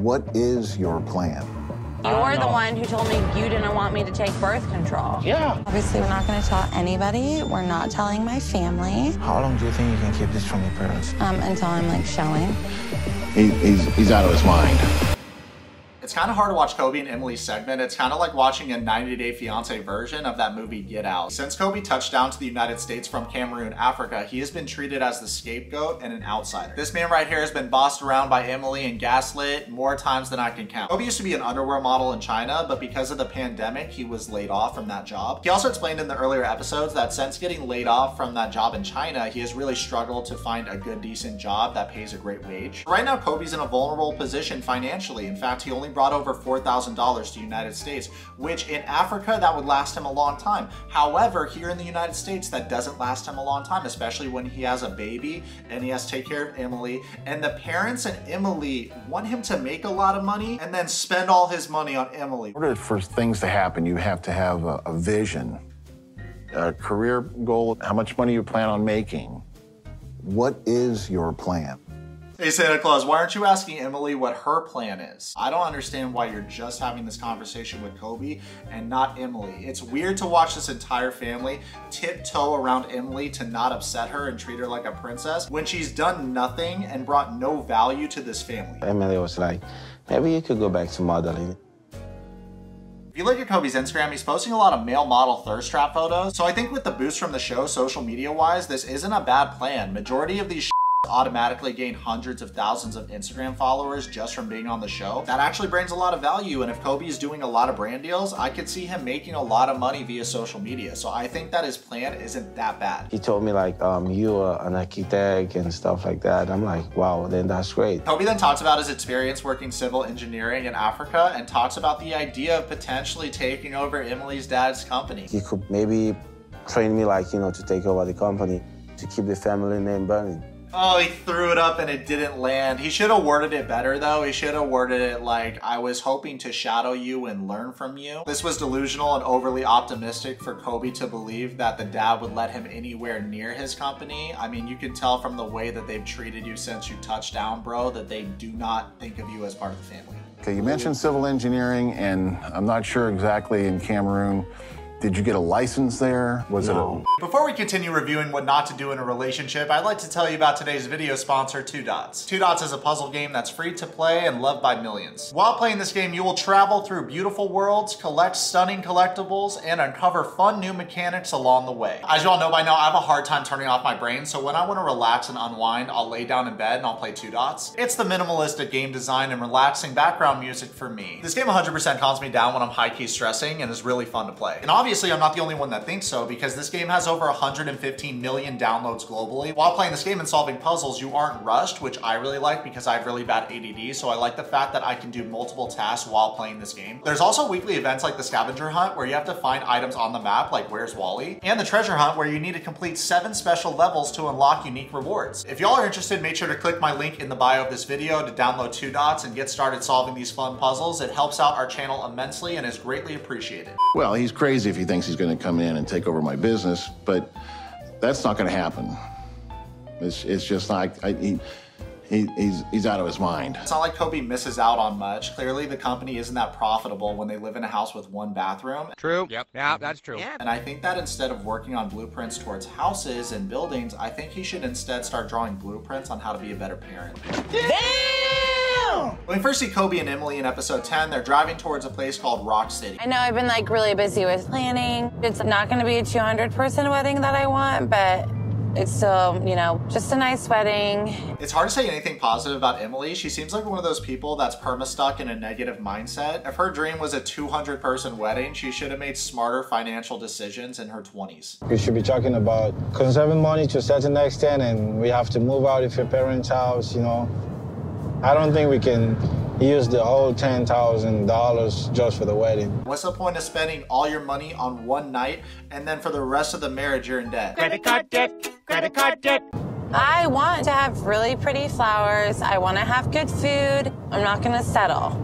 What is your plan? You're the one who told me you didn't want me to take birth control. Yeah. Obviously, we're not going to tell anybody. We're not telling my family. How long do you think you can keep this from your parents? Until I'm, like, showing. He's out of his mind. It's kind of hard to watch Kobe and Emily's segment. It's kind of like watching a 90-Day Fiancé version of that movie Get Out. Since Kobe touched down to the United States from Cameroon, Africa, he has been treated as the scapegoat and an outsider. This man right here has been bossed around by Emily and gaslit more times than I can count. Kobe used to be an underwear model in China, but because of the pandemic, he was laid off from that job. He also explained in the earlier episodes that since getting laid off from that job in China, he has really struggled to find a good, decent job that pays a great wage. Right now, Kobe's in a vulnerable position financially. In fact, he only brought over $4,000 to the United States, which in Africa, that would last him a long time. However, here in the United States, that doesn't last him a long time, especially when he has a baby and he has to take care of Emily. And the parents and Emily want him to make a lot of money and then spend all his money on Emily. In order for things to happen, you have to have a vision, a career goal, how much money you plan on making. What is your plan? Hey Santa Claus, why aren't you asking Emily what her plan is? I don't understand why you're just having this conversation with Kobe and not Emily. It's weird to watch this entire family tiptoe around Emily to not upset her and treat her like a princess when she's done nothing and brought no value to this family. Emily was like, maybe you could go back to modeling. If you look at Kobe's Instagram, he's posting a lot of male model thirst trap photos. So I think with the boost from the show, social media wise, this isn't a bad plan. Majority of these automatically gain hundreds of thousands of Instagram followers just from being on the show. That actually brings a lot of value, and if Kobe is doing a lot of brand deals, I could see him making a lot of money via social media. So I think that his plan isn't that bad. He told me like, you are an architect and stuff like that. I'm like, wow, then that's great. Kobe then talks about his experience working civil engineering in Africa and talks about the idea of potentially taking over Emily's dad's company. He could maybe train me like, to take over the company, to keep the family name burning. Oh, he threw it up and it didn't land. He should have worded it better though. He should have worded it like, I was hoping to shadow you and learn from you. This was delusional and overly optimistic for Kobe to believe that the dad would let him anywhere near his company. I mean, you can tell from the way that they've treated you since you touched down, bro, that they do not think of you as part of the family. Okay, you mentioned civil engineering, and I'm not sure exactly in Cameroon. Did you get a license there? No. Before we continue reviewing what not to do in a relationship, I'd like to tell you about today's video sponsor, 2 Dots. 2 Dots is a puzzle game that's free to play and loved by millions. While playing this game, you will travel through beautiful worlds, collect stunning collectibles, and uncover fun new mechanics along the way. As you all know by now, I have a hard time turning off my brain, so when I want to relax and unwind, I'll lay down in bed and I'll play 2 Dots. It's the minimalistic game design and relaxing background music for me. This game 100% calms me down when I'm high-key stressing and is really fun to play. And obviously, I'm not the only one that thinks so, because this game has over 115 million downloads globally. While playing this game and solving puzzles, you aren't rushed, which I really like because I have really bad ADD, so I like the fact that I can do multiple tasks while playing this game. There's also weekly events like the scavenger hunt, where you have to find items on the map, like Where's Wally? And the treasure hunt, where you need to complete 7 special levels to unlock unique rewards. If y'all are interested, make sure to click my link in the bio of this video to download 2 Dots and get started solving these fun puzzles. It helps out our channel immensely and is greatly appreciated. Well, he's crazy if he thinks he's going to come in and take over my business, but that's not going to happen. It's just like he's out of his mind. It's not like Kobe misses out on much. Clearly, the company isn't that profitable when they live in a house with 1 bathroom. True. Yep. Yeah, that's true. And I think that instead of working on blueprints towards houses and buildings, I think he should instead start drawing blueprints on how to be a better parent. Damn! When we first see Kobe and Emily in episode 10, they're driving towards a place called Rock City. I know I've been like really busy with planning. It's not gonna be a 200-person wedding that I want, but it's still, just a nice wedding. It's hard to say anything positive about Emily. She seems like one of those people that's perma-stuck in a negative mindset. If her dream was a 200-person wedding, she should have made smarter financial decisions in her 20s. We should be talking about conserving money to a certain extent, and we have to move out of your parents' house, I don't think we can use the whole $10,000 just for the wedding. What's the point of spending all your money on one night and then for the rest of the marriage you're in debt? Credit card debt. Credit card debt. I want to have really pretty flowers. I want to have good food. I'm not going to settle.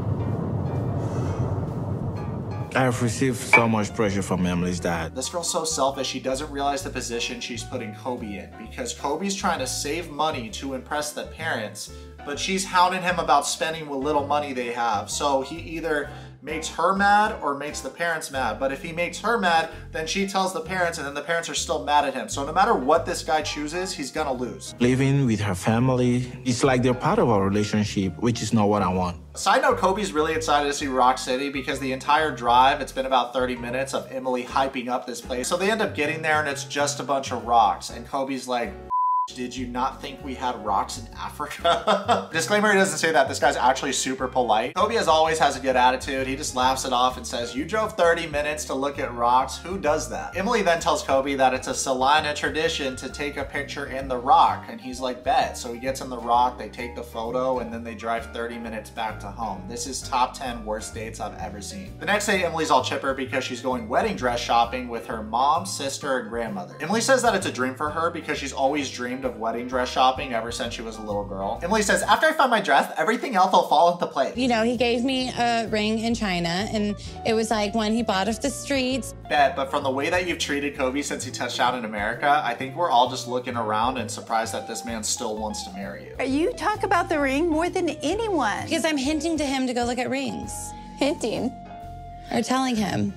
I have received so much pressure from Emily's dad. This girl's so selfish, she doesn't realize the position she's putting Kobe in, because Kobe's trying to save money to impress the parents, but she's hounding him about spending what little money they have. So he either makes her mad or makes the parents mad. But if he makes her mad, then she tells the parents, and then the parents are still mad at him. So no matter what this guy chooses, he's gonna lose. Living with her family, it's like they're part of our relationship, which is not what I want. Side note, Kobe's really excited to see Rock City because the entire drive, it's been about 30 minutes of Emily hyping up this place. So they end up getting there and it's just a bunch of rocks. And Kobe's like, did you not think we had rocks in Africa? Disclaimer, he doesn't say that. This guy's actually super polite. Kobe as always has a good attitude. He just laughs it off and says, you drove 30 minutes to look at rocks. Who does that? Emily then tells Kobe that it's a Salina tradition to take a picture in the rock. And he's like, bet. So he gets in the rock, they take the photo, and then they drive 30 minutes back to home. This is top 10 worst dates I've ever seen. The next day, Emily's all chipper because she's going wedding dress shopping with her mom, sister, and grandmother. Emily says that it's a dream for her because she's always dreamed of wedding dress shopping ever since she was a little girl. Emily says, after I find my dress, everything else will fall into place. You know, he gave me a ring in China, and it was like one he bought off the streets. Bet, but from the way that you've treated Kobe since he touched down in America, I think we're all just looking around and surprised that this man still wants to marry you. You talk about the ring more than anyone. Because I'm hinting to him to go look at rings. Hinting. Or telling him.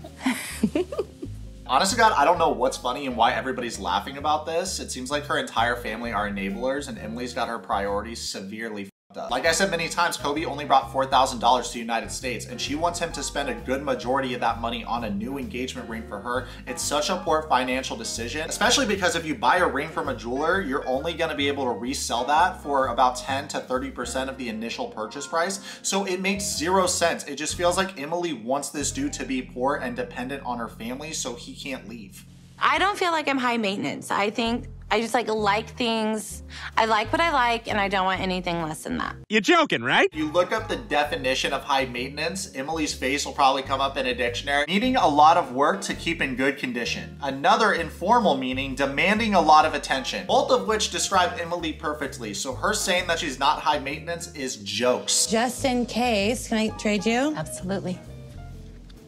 Honest to God, I don't know what's funny and why everybody's laughing about this. It seems like her entire family are enablers and Emily's got her priorities severely f***ed up. Like I said many times, Kobe only brought $4,000 to the United States and she wants him to spend a good majority of that money on a new engagement ring for her. It's such a poor financial decision, especially because if you buy a ring from a jeweler, you're only gonna be able to resell that for about 10 to 30% of the initial purchase price. So it makes zero sense. It just feels like Emily wants this dude to be poor and dependent on her family so he can't leave. I don't feel like I'm high maintenance. I think I just like things. I like what I like, and I don't want anything less than that. You're joking, right? You look up the definition of high maintenance, Emily's face will probably come up in a dictionary, needing a lot of work to keep in good condition. Another informal meaning, demanding a lot of attention, both of which describe Emily perfectly. So her saying that she's not high maintenance is jokes. Just in case, can I trade you? Absolutely.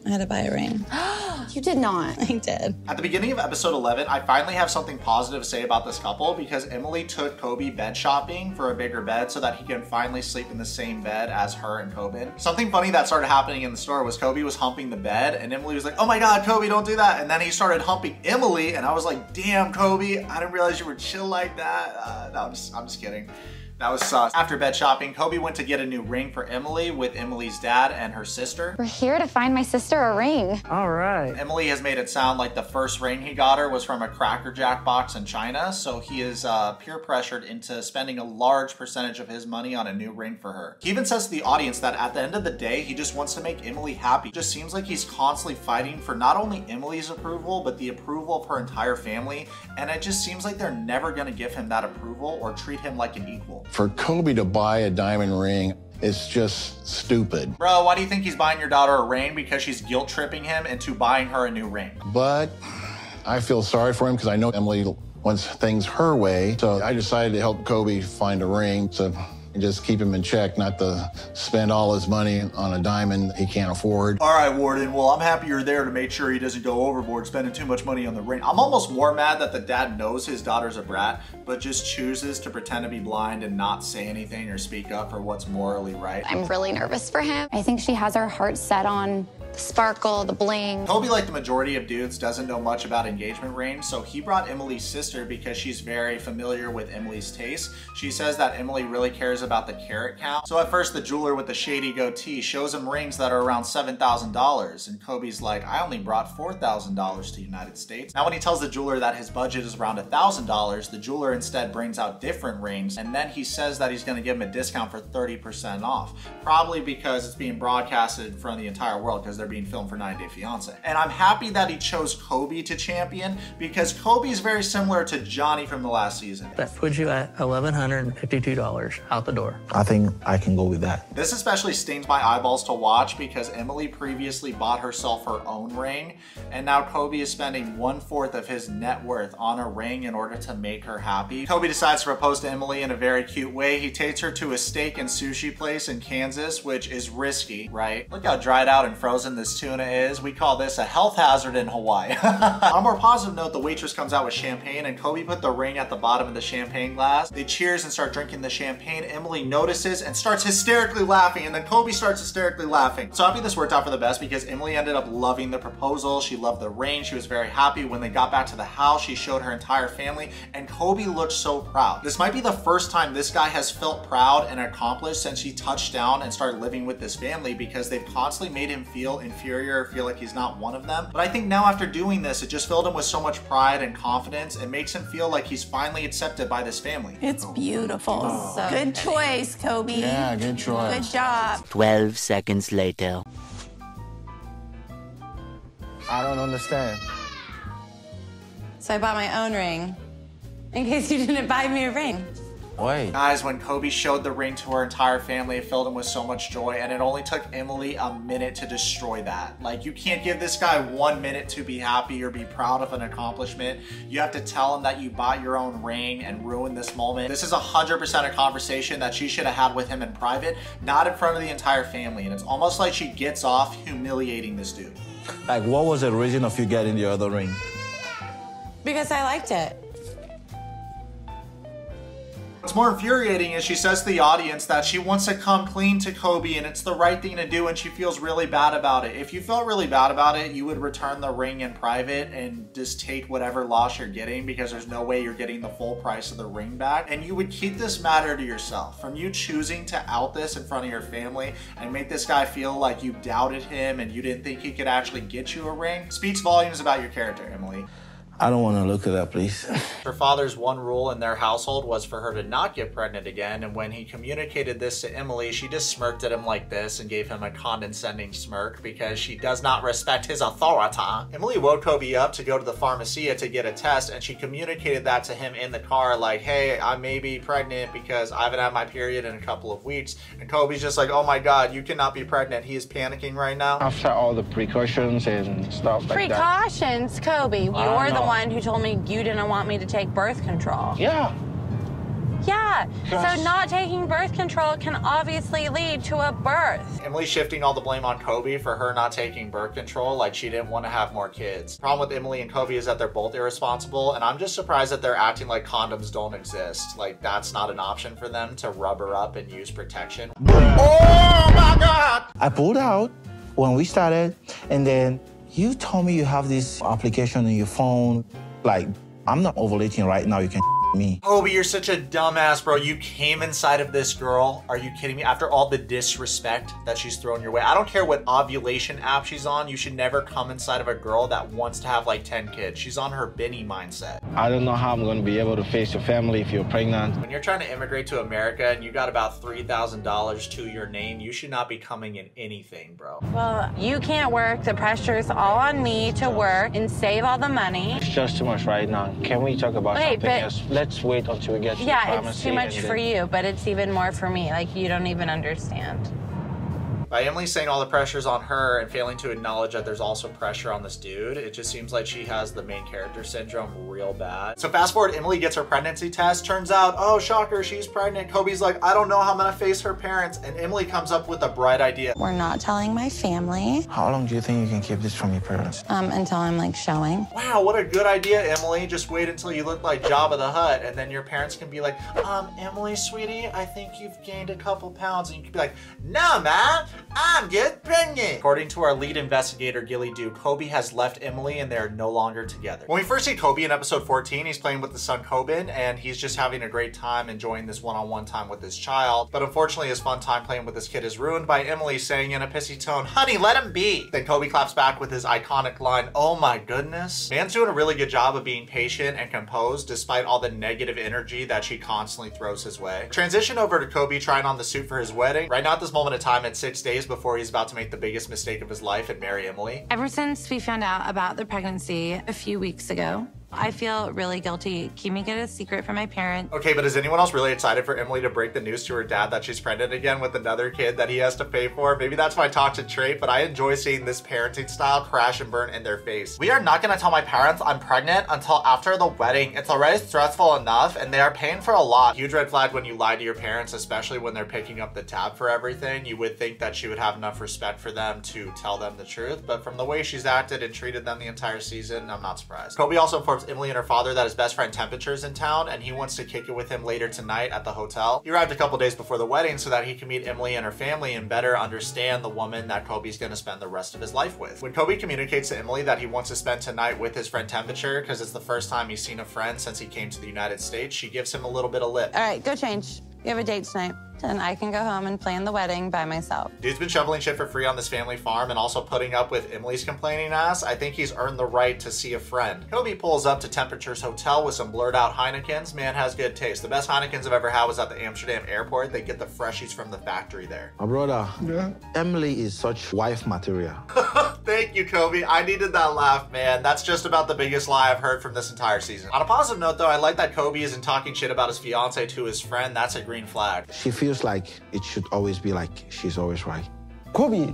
I had to buy a ring. You did not. I did. At the beginning of episode 11, I finally have something positive to say about this couple because Emily took Kobe bed shopping for a bigger bed so that he can finally sleep in the same bed as her and Kobe. Something funny that started happening in the store was Kobe was humping the bed and Emily was like, oh my God, Kobe, don't do that. And then he started humping Emily and I was like, damn, Kobe, I didn't realize you were chill like that. No, I'm just kidding. That was sus. After bed shopping, Kobe went to get a new ring for Emily with Emily's dad and her sister. We're here to find my sister a ring. All right. Emily has made it sound like the first ring he got her was from a Cracker Jack box in China, so he is peer pressured into spending a large percentage of his money on a new ring for her. He even says to the audience that at the end of the day, he just wants to make Emily happy. It just seems like he's constantly fighting for not only Emily's approval, but the approval of her entire family, and it just seems like they're never gonna give him that approval or treat him like an equal. For Kobe to buy a diamond ring, it's just stupid. Bro, why do you think he's buying your daughter a ring? Because she's guilt tripping him into buying her a new ring. But I feel sorry for him because I know Emily wants things her way. So I decided to help Kobe find a ring to just keep him in check, not to spend all his money on a diamond he can't afford. All right, Warden, well, I'm happy you're there to make sure he doesn't go overboard spending too much money on the ring. I'm almost more mad that the dad knows his daughter's a brat, but just chooses to pretend to be blind and not say anything or speak up for what's morally right. I'm really nervous for him. I think she has her heart set on the sparkle, the bling. Kobe, like the majority of dudes, doesn't know much about engagement rings, so he brought Emily's sister because she's very familiar with Emily's taste. She says that Emily really cares about the carat count. So at first, the jeweler with the shady goatee shows him rings that are around $7,000, and Kobe's like, I only brought $4,000 to the United States. Now when he tells the jeweler that his budget is around $1,000, the jeweler instead brings out different rings, and then he says that he's gonna give him a discount for 30% off. Probably because it's being broadcasted in front of the entire world because they're being filmed for 90 Day Fiancé. And I'm happy that he chose Kobe to champion because Kobe is very similar to Johnny from the last season. That puts you at $1,152 out the door. I think I can go with that. This especially stings my eyeballs to watch because Emily previously bought herself her own ring, and now Kobe is spending 1/4 of his net worth on a ring in order to make her happy. Kobe decides to propose to Emily in a very cute way. He takes her to a steak and sushi place in Kansas, which is risky, right? Look how dried out and frozen poison this tuna is. We call this a health hazard in Hawaii. On a more positive note, the waitress comes out with champagne and Kobe put the ring at the bottom of the champagne glass. They cheers and start drinking the champagne. Emily notices and starts hysterically laughing, and then Kobe starts hysterically laughing. So happy this worked out for the best because Emily ended up loving the proposal. She loved the ring. She was very happy. When they got back to the house, she showed her entire family, and Kobe looked so proud. This might be the first time this guy has felt proud and accomplished since he touched down and started living with this family, because they've constantly made him feel inferior, feel like he's not one of them. But I think now after doing this, it just filled him with so much pride and confidence. It makes him feel like he's finally accepted by this family. It's beautiful. Oh. Good choice, Kobe. Yeah, good choice. Good job. 12 seconds later. I don't understand. So I bought my own ring in case you didn't buy me a ring. Wait. Guys, when Kobe showed the ring to her entire family, it filled him with so much joy, and it only took Emily a minute to destroy that. Like, you can't give this guy 1 minute to be happy or be proud of an accomplishment. You have to tell him that you bought your own ring and ruin this moment. This is 100% a conversation that she should have had with him in private, not in front of the entire family. And it's almost like she gets off humiliating this dude. Like, what was the reason of you getting the other ring? Because I liked it. What's more infuriating is she says to the audience that she wants to come clean to Kobe and it's the right thing to do, and she feels really bad about it. If you felt really bad about it, you would return the ring in private and just take whatever loss you're getting, because there's no way you're getting the full price of the ring back. And you would keep this matter to yourself. From you choosing to out this in front of your family and make this guy feel like you doubted him and you didn't think he could actually get you a ring, speaks volumes about your character, Emily. I don't want to look at that, please. Her father's one rule in their household was for her to not get pregnant again, and when he communicated this to Emily, she just smirked at him like this and gave him a condescending smirk because she does not respect his authority. Emily woke Kobe up to go to the pharmacia to get a test, and she communicated that to him in the car like, hey, I may be pregnant because I haven't had my period in a couple of weeks. And Kobe's just like, oh my God, you cannot be pregnant. He is panicking right now. After all the precautions and stuff like that. Precautions, Kobe. You're the one who told me you didn't want me to take birth control. Yeah. Yeah, so not taking birth control can obviously lead to a birth. Emily's shifting all the blame on Kobe for her not taking birth control, like she didn't want to have more kids. The problem with Emily and Kobe is that they're both irresponsible, and I'm just surprised that they're acting like condoms don't exist. Like, that's not an option for them to rubber up and use protection. Oh my God! I pulled out when we started, and then you told me you have this application on your phone. Like, I'm not ovulating right now, you can me. Kobe, you're such a dumbass, bro. You came inside of this girl. Are you kidding me? After all the disrespect that she's thrown your way. I don't care what ovulation app she's on. You should never come inside of a girl that wants to have like 10 kids. She's on her Benny mindset. I don't know how I'm going to be able to face your family if you're pregnant. When you're trying to immigrate to America and you got about $3,000 to your name, you should not be coming in anything, bro. Well, you can't work. The pressure's all on me to work and save all the money. It's just too much right now. Can we talk about something else? Let's wait until we get to the pharmacy. Yeah, it's too much for you, but it's even more for me. Like, you don't even understand. By Emily saying all the pressure's on her and failing to acknowledge that there's also pressure on this dude, it just seems like she has the main character syndrome real bad. So fast forward, Emily gets her pregnancy test. Turns out, oh, shocker, she's pregnant. Kobe's like, I don't know how I'm gonna face her parents. And Emily comes up with a bright idea. We're not telling my family. How long do you think you can keep this from your parents? Until I'm like showing. Wow, what a good idea, Emily. Just wait until you look like Jabba the Hutt, and then your parents can be like, Emily, sweetie, I think you've gained a couple pounds. And you can be like, no, man. I'm just pregnant. According to our lead investigator, Gilly Doo, Kobe has left Emily and they're no longer together. When we first see Kobe in episode 14, he's playing with his son Kobin, and he's just having a great time enjoying this one-on-one time with his child. But unfortunately, his fun time playing with his kid is ruined by Emily saying in a pissy tone, honey, let him be. Then Kobe claps back with his iconic line, oh my goodness. Man's doing a really good job of being patient and composed despite all the negative energy that she constantly throws his way. Transition over to Kobe trying on the suit for his wedding. Right now at this moment in time, it's 6 days before he's about to make the biggest mistake of his life and marry Emily. Ever since we found out about the pregnancy a few weeks ago, I feel really guilty keeping it a secret from my parents. Okay, but is anyone else really excited for Emily to break the news to her dad that she's pregnant again with another kid that he has to pay for? Maybe that's my toxic trait, but I enjoy seeing this parenting style crash and burn in their face. We are not gonna tell my parents I'm pregnant until after the wedding. It's already stressful enough and they are paying for a lot. Huge red flag when you lie to your parents, especially when they're picking up the tab for everything. You would think that she would have enough respect for them to tell them the truth, but from the way she's acted and treated them the entire season, I'm not surprised. Kobe also informs Emily and her father that his best friend Temperature is in town and he wants to kick it with him later tonight at the hotel. He arrived a couple days before the wedding so that he can meet Emily and her family and better understand the woman that Kobe's gonna spend the rest of his life with. When Kobe communicates to Emily that he wants to spend tonight with his friend Temperature because it's the first time he's seen a friend since he came to the United States, she gives him a little bit of lip. All right, go change. You have a date tonight. And I can go home and plan the wedding by myself. Dude's been shoveling shit for free on this family farm and also putting up with Emily's complaining ass. I think he's earned the right to see a friend. Kobe pulls up to Temperature's hotel with some blurred out Heinekens. Man has good taste. The best Heinekens I've ever had was at the Amsterdam airport. They get the freshies from the factory there. My brother, Emily is such wife material. Thank you, Kobe. I needed that laugh, man. That's just about the biggest lie I've heard from this entire season. On a positive note, though, I like that Kobe isn't talking shit about his fiance to his friend. That's a green flag. She feels like it should always be like she's always right. Kobe,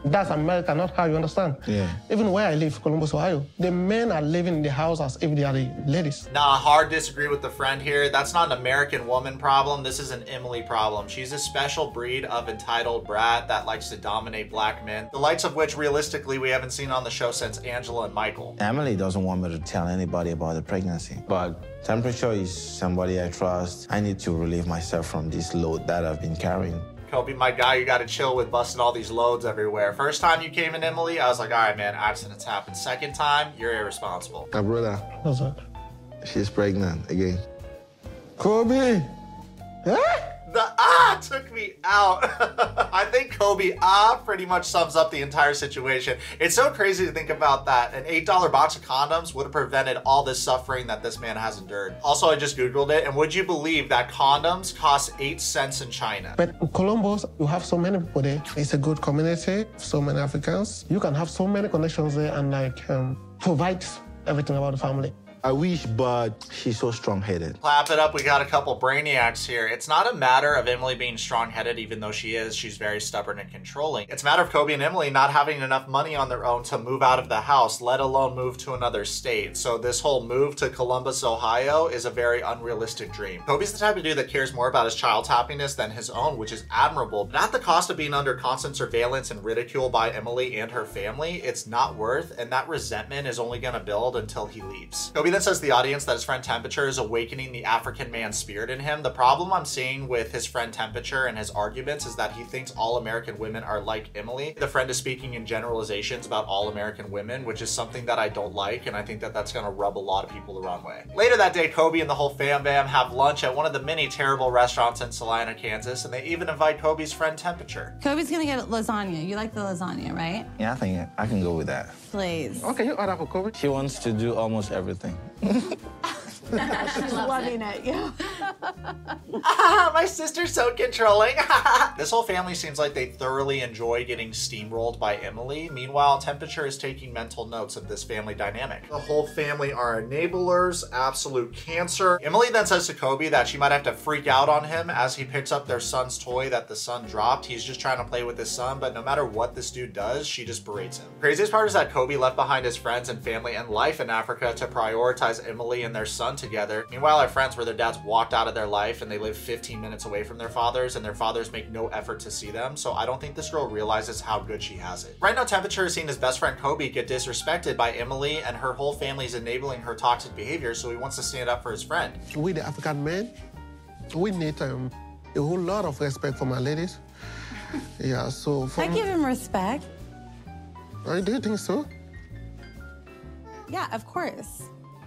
that's America, not how you understand. Yeah. Even where I live, Columbus, Ohio, the men are living in the house as if they are the ladies. Nah, hard disagree with the friend here. That's not an American woman problem. This is an Emily problem. She's a special breed of entitled brat that likes to dominate black men, the likes of which realistically we haven't seen on the show since Angela and Michael. Emily doesn't want me to tell anybody about the pregnancy, but Temperature is somebody I trust. I need to relieve myself from this load that I've been carrying. Kobe, my guy, you gotta chill with busting all these loads everywhere. First time you came in, Emily, I was like, all right, man, accidents happen. Second time, you're irresponsible. My brother. What's that? She's pregnant again. Kobe! Huh? The took me out. I think Kobe pretty much sums up the entire situation. It's so crazy to think about that. An $8 box of condoms would have prevented all this suffering that this man has endured. Also, I just Googled it, and would you believe that condoms cost 8 cents in China? But in Columbus, you have so many people there. It's a good community, so many Africans. You can have so many connections there and provide everything about the family. I wish, but she's so strong-headed. Clap it up, we got a couple brainiacs here. It's not a matter of Emily being strong-headed, even though she is. She's very stubborn and controlling. It's a matter of Kobe and Emily not having enough money on their own to move out of the house, let alone move to another state. So this whole move to Columbus, Ohio is a very unrealistic dream. Kobe's the type of dude that cares more about his child's happiness than his own, which is admirable. But at the cost of being under constant surveillance and ridicule by Emily and her family, it's not worth, and that resentment is only gonna build until he leaves. Kobe then says to the audience that his friend Temperature is awakening the African man's spirit in him. The problem I'm seeing with his friend Temperature and his arguments is that he thinks all American women are like Emily. The friend is speaking in generalizations about all American women, which is something that I don't like, and I think that that's gonna rub a lot of people the wrong way. Later that day, Kobe and the whole fam bam have lunch at one of the many terrible restaurants in Salina, Kansas, and they even invite Kobe's friend Temperature. Kobe's gonna get lasagna. You like the lasagna, right? Yeah, I think I can go with that. Please. Okay, you order for Kobe. She wants to do almost everything. She's loving it, yeah. My sister's so controlling. This whole family seems like they thoroughly enjoy getting steamrolled by Emily. Meanwhile, Temperature is taking mental notes of this family dynamic. The whole family are enablers, absolute cancer. Emily then says to Kobe that she might have to freak out on him as he picks up their son's toy that the son dropped. He's just trying to play with his son, but no matter what this dude does, she just berates him. Craziest part is that Kobe left behind his friends and family and life in Africa to prioritize Emily and their son together. Meanwhile, our friends where their dads walked out of their life and they live 15 minutes away from their fathers, and their fathers make no effort to see them. So I don't think this girl realizes how good she has it. Right now, Temperature is seeing his best friend Kobe get disrespected by Emily, and her whole family's enabling her toxic behavior, so he wants to stand up for his friend. We, the African men, we need a whole lot of respect for my ladies. Yeah, so... I give him respect. Do you think so? Yeah, of course.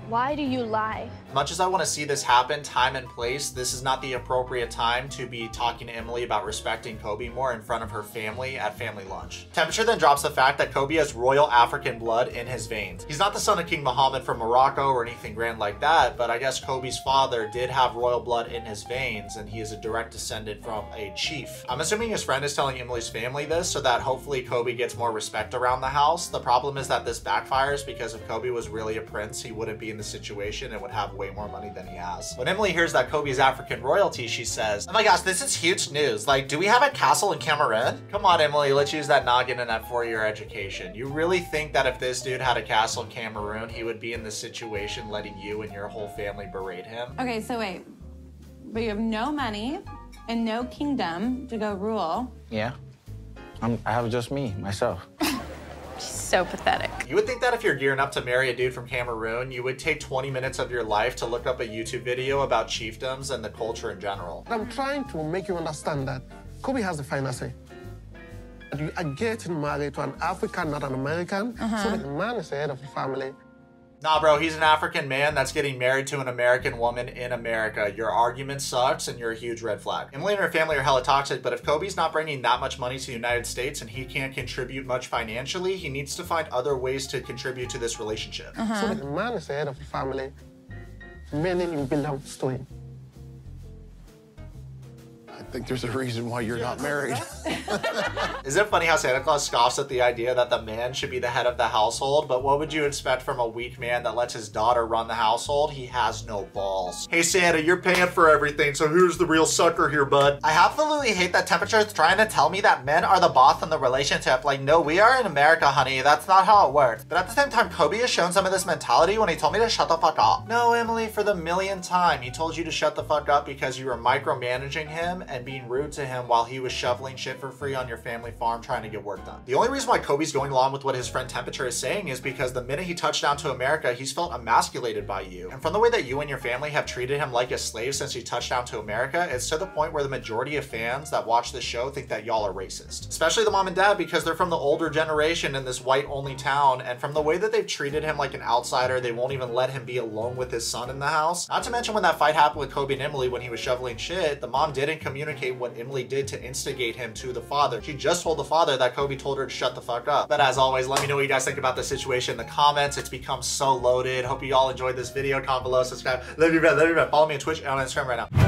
Why do you lie? Much as I want to see this happen, time and place, this is not the appropriate time to be talking to Emily about respecting Kobe more in front of her family at family lunch. Temperature then drops the fact that Kobe has royal African blood in his veins. He's not the son of King Mohammed from Morocco or anything grand like that, but I guess Kobe's father did have royal blood in his veins, and he is a direct descendant from a chief. I'm assuming his friend is telling Emily's family this so that hopefully Kobe gets more respect around the house. The problem is that this backfires because if Kobe was really a prince, he wouldn't be in in the situation and would have way more money than he has. When Emily hears that Kobe's African royalty, she says, "Oh my gosh, this is huge news. Like, do we have a castle in Cameroon?" Come on, Emily, let's use that noggin in that 4-year education. You really think that if this dude had a castle in Cameroon, he would be in this situation letting you and your whole family berate him? Okay, so wait. But you have no money and no kingdom to go rule. Yeah. I have just me, myself. So pathetic. You would think that if you're gearing up to marry a dude from Cameroon, you would take 20 minutes of your life to look up a YouTube video about chiefdoms and the culture in general. I'm trying to make you understand that Kobe has the final say. You are getting married to an African, not an American, so the man is the head of the family. Nah, bro, he's an African man that's getting married to an American woman in America. Your argument sucks and you're a huge red flag. Emily and her family are hella toxic, but if Kobe's not bringing that much money to the United States and he can't contribute much financially, he needs to find other ways to contribute to this relationship. So the man is the head of the family, meaning you belong to him. I think there's a reason why you're not married. Is it funny how Santa Claus scoffs at the idea that the man should be the head of the household? But what would you expect from a weak man that lets his daughter run the household? He has no balls. Hey Santa, you're paying for everything, so who's the real sucker here, bud? I absolutely hate that Temperature is trying to tell me that men are the boss in the relationship. Like, no, we are in America, honey. That's not how it works. But at the same time, Kobe has shown some of this mentality when he told me to shut the fuck up. No, Emily, for the millionth time, he told you to shut the fuck up because you were micromanaging him and being rude to him while he was shoveling shit for free on your family farm trying to get work done. The only reason why Kobe's going along with what his friend Temperature is saying is because the minute he touched down to America, he's felt emasculated by you. And from the way that you and your family have treated him like a slave since he touched down to America, it's to the point where the majority of fans that watch this show think that y'all are racist. Especially the mom and dad, because they're from the older generation in this white-only town, and from the way that they've treated him like an outsider, they won't even let him be alone with his son in the house. Not to mention when that fight happened with Kobe and Emily when he was shoveling shit, the mom didn't communicate what Emily did to instigate him to the father. She just told the father that Kobe told her to shut the fuck up. But as always, let me know what you guys think about the situation in the comments. It's become so loaded. Hope you all enjoyed this video. Comment below, subscribe. Love you, man. Love you, man. Follow me on Twitch and on Instagram right now.